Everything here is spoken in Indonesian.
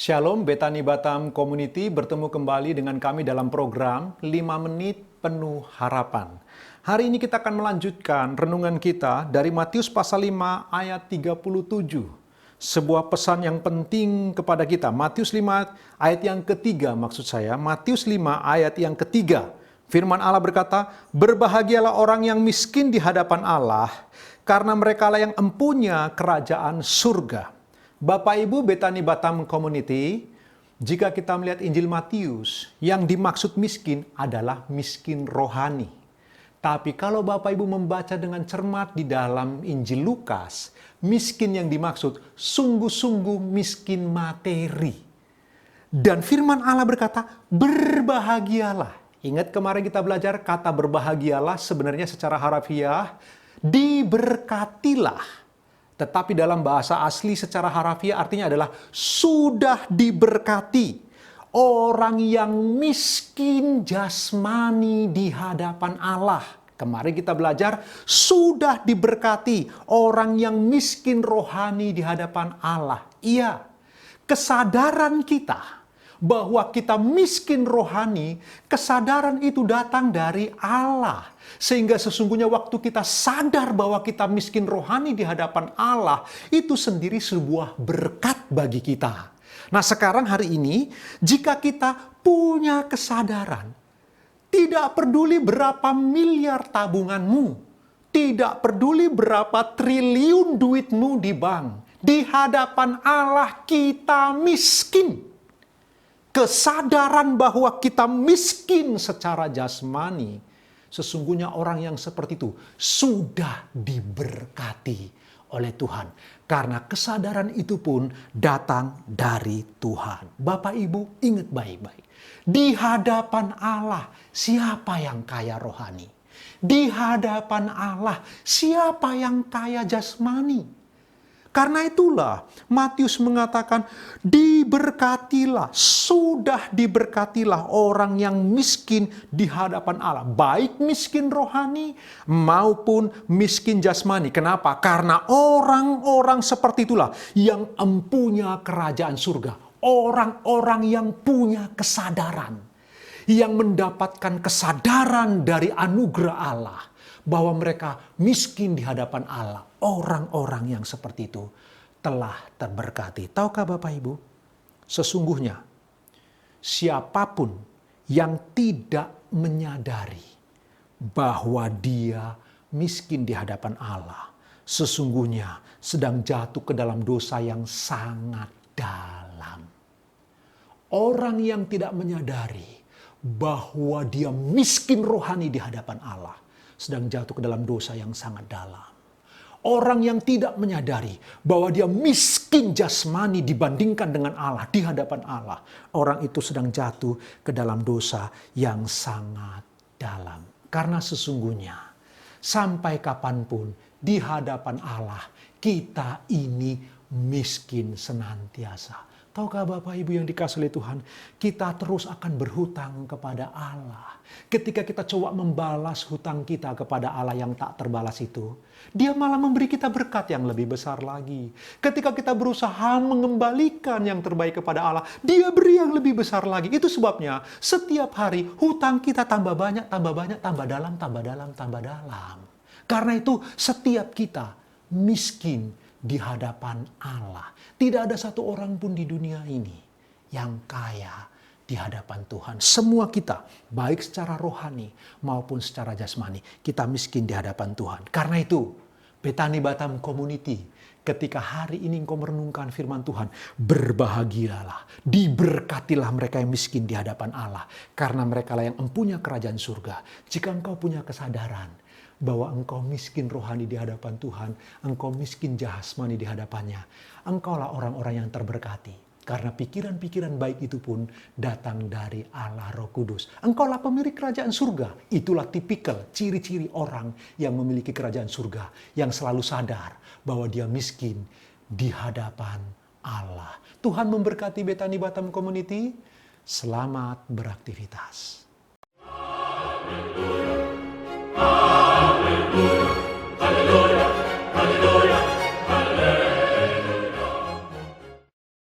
Shalom, Betani Batam Community bertemu kembali dengan kami dalam program 5 Menit Penuh Harapan. Hari ini kita akan melanjutkan renungan kita dari Matius pasal 5 ayat 37. Sebuah pesan yang penting kepada kita. Matius 5 ayat yang ketiga maksud saya. Matius 5 ayat yang ketiga. Firman Allah berkata, "Berbahagialah orang yang miskin di hadapan Allah, karena merekalah yang empunya kerajaan surga." Bapak Ibu Betani Batam Community, jika kita melihat Injil Matius, yang dimaksud miskin adalah miskin rohani. Tapi kalau Bapak Ibu membaca dengan cermat di dalam Injil Lukas, miskin yang dimaksud sungguh-sungguh miskin materi. Dan firman Allah berkata, berbahagialah. Ingat kemarin kita belajar kata berbahagialah sebenarnya secara harafiah, diberkatilah. Tetapi dalam bahasa asli secara harafiah artinya adalah sudah diberkati. Orang yang miskin jasmani di hadapan Allah. Kemarin kita belajar sudah diberkati orang yang miskin rohani di hadapan Allah. Iya, kesadaran kita bahwa kita miskin rohani, kesadaran itu datang dari Allah. Sehingga sesungguhnya waktu kita sadar bahwa kita miskin rohani di hadapan Allah, itu sendiri sebuah berkat bagi kita. Nah sekarang hari ini, jika kita punya kesadaran, tidak peduli berapa miliar tabunganmu, tidak peduli berapa triliun duitmu di bank, di hadapan Allah kita miskin. Kesadaran bahwa kita miskin secara jasmani, sesungguhnya orang yang seperti itu sudah diberkati oleh Tuhan. Karena kesadaran itu pun datang dari Tuhan. Bapak Ibu ingat baik-baik. Di hadapan Allah siapa yang kaya rohani? Di hadapan Allah siapa yang kaya jasmani? Karena itulah Matius mengatakan diberkatilah, sudah diberkatilah orang yang miskin di hadapan Allah. Baik miskin rohani maupun miskin jasmani. Kenapa? Karena orang-orang seperti itulah yang empunya kerajaan surga. Orang-orang yang punya kesadaran. Yang mendapatkan kesadaran dari anugerah Allah. Bahwa mereka miskin di hadapan Allah. Orang-orang yang seperti itu telah terberkati. Tahukah Bapak Ibu? Sesungguhnya siapapun yang tidak menyadari bahwa dia miskin di hadapan Allah, sesungguhnya sedang jatuh ke dalam dosa yang sangat dalam. Orang yang tidak menyadari bahwa dia miskin rohani di hadapan Allah, sedang jatuh ke dalam dosa yang sangat dalam. Orang yang tidak menyadari bahwa dia miskin jasmani dibandingkan dengan Allah, di hadapan Allah. Orang itu sedang jatuh ke dalam dosa yang sangat dalam. Karena sesungguhnya sampai kapanpun di hadapan Allah kita ini miskin senantiasa. Tahukah Bapak Ibu yang dikasihi oleh Tuhan, kita terus akan berhutang kepada Allah. Ketika kita coba membalas hutang kita kepada Allah yang tak terbalas itu, Dia malah memberi kita berkat yang lebih besar lagi. Ketika kita berusaha mengembalikan yang terbaik kepada Allah, Dia beri yang lebih besar lagi. Itu sebabnya setiap hari hutang kita tambah banyak, tambah banyak, tambah dalam, tambah dalam, tambah dalam. Karena itu setiap kita miskin di hadapan Allah. Tidak ada satu orang pun di dunia ini yang kaya di hadapan Tuhan. Semua kita, baik secara rohani maupun secara jasmani, kita miskin di hadapan Tuhan. Karena itu, Betani Batam Community, ketika hari ini engkau merenungkan firman Tuhan, berbahagialah, diberkatilah mereka yang miskin di hadapan Allah. Karena mereka lah yang empunya kerajaan surga. Jika engkau punya kesadaran bahwa engkau miskin rohani di hadapan Tuhan, engkau miskin jasmani di hadapannya, engkaulah orang-orang yang terberkati. Karena pikiran-pikiran baik itu pun datang dari Allah Roh Kudus. Engkaulah pemilik kerajaan surga. Itulah tipikal ciri-ciri orang yang memiliki kerajaan surga, yang selalu sadar bahwa dia miskin di hadapan Allah. Tuhan memberkati Betani Batam Community. Selamat beraktivitas.